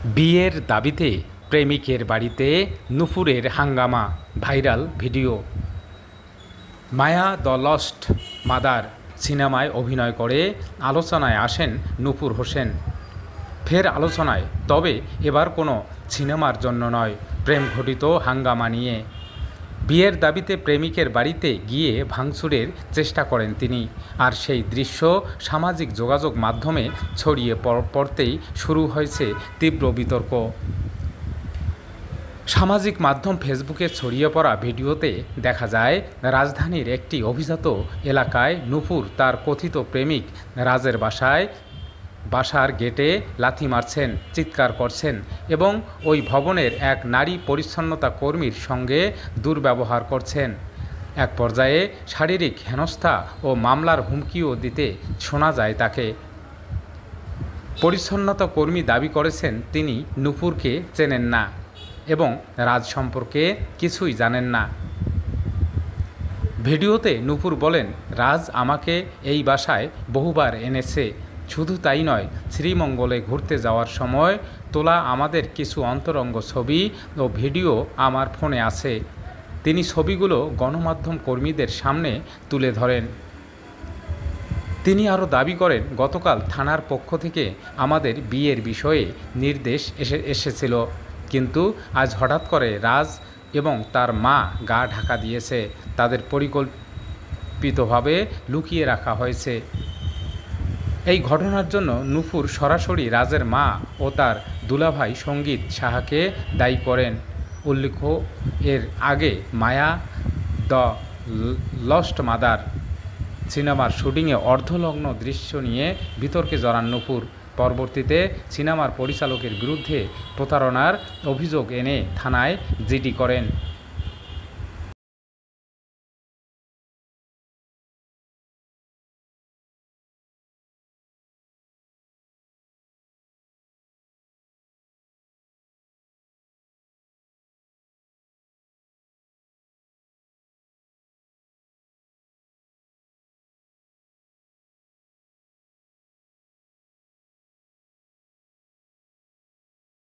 বিয়ের দাবিতে প্রেমিকের বাড়িতে নুপুরের হাঙ্গামা, viral video. Maya the lost mother সিনেমায় অভিনয় করে আলোচনায় আসেন নূপুর হোসেন। ফের আলোচনায়, তবে এবার কোনো সিনেমার জন্য নয়, প্রেম ঘটিত হাঙ্গামা নিয়ে। বিয়ের দাবিতে প্রেমিকের বাড়িতে গিয়ে ভাঙচুরের চেষ্টা করেন তিনি, আর সেই দৃশ্য সামাজিক যোগাযোগ মাধ্যমে ছড়িয়ে পড়তেই শুরু হয়েছে তীব্র বিতর্ক। সামাজিক মাধ্যম ফেসবুকে ছড়িয়ে পড়া ভিডিওতে দেখা যায় রাজধানীর একটি অভিজাত এলাকায় নূপুর তার কথিত প্রেমিক রাজের বাসার গেটে লাথি মারছেন, চিৎকার করছেন এবং ওই ভবনের এক নারী পরিচ্ছন্নতা কর্মীর সঙ্গে দুর্ব্যবহার করছেন। এক পর্যায়ে শারীরিক হেনস্থা ও মামলার হুমকিও দিতে শোনা যায় তাকে। পরিচ্ছন্নতা কর্মী দাবি করেছেন তিনি নূপুরকে চেনেন না এবং রাজ সম্পর্কে কিছুই জানেন না। ভিডিওতে নূপুর বলেন, রাজ আমাকে এই বাসায় বহুবার এনেছে। শুধু তাই নয়, শ্রীমঙ্গলে ঘুরতে যাওয়ার সময় তোলা আমাদের কিছু অন্তরঙ্গ ছবি ও ভিডিও আমার ফোনে আছে। তিনি ছবিগুলো গণমাধ্যম কর্মীদের সামনে তুলে ধরেন। তিনি আরও দাবি করেন, গতকাল থানার পক্ষ থেকে আমাদের বিয়ের বিষয়ে নির্দেশ এসেছিল, কিন্তু আজ হঠাৎ করে রাজ এবং তার মা গা ঢাকা দিয়েছে। তাদের পরিকল্পিতভাবে লুকিয়ে রাখা হয়েছে। এই ঘটনার জন্য নূপুর সরাসরি রাজের মা ও তার দুলাভাই সঙ্গীত সাহাকে দায়ী করেন। উল্লেখ্য, এর আগে মায়া দ্য লস্ট মাদার সিনেমার শুটিংয়ে অর্ধনগ্ন দৃশ্য নিয়ে বিতর্কে জড়ান নূপুর। পরবর্তীতে সিনেমার পরিচালকের বিরুদ্ধে প্রতারণার অভিযোগ এনে থানায় জিডি করেন।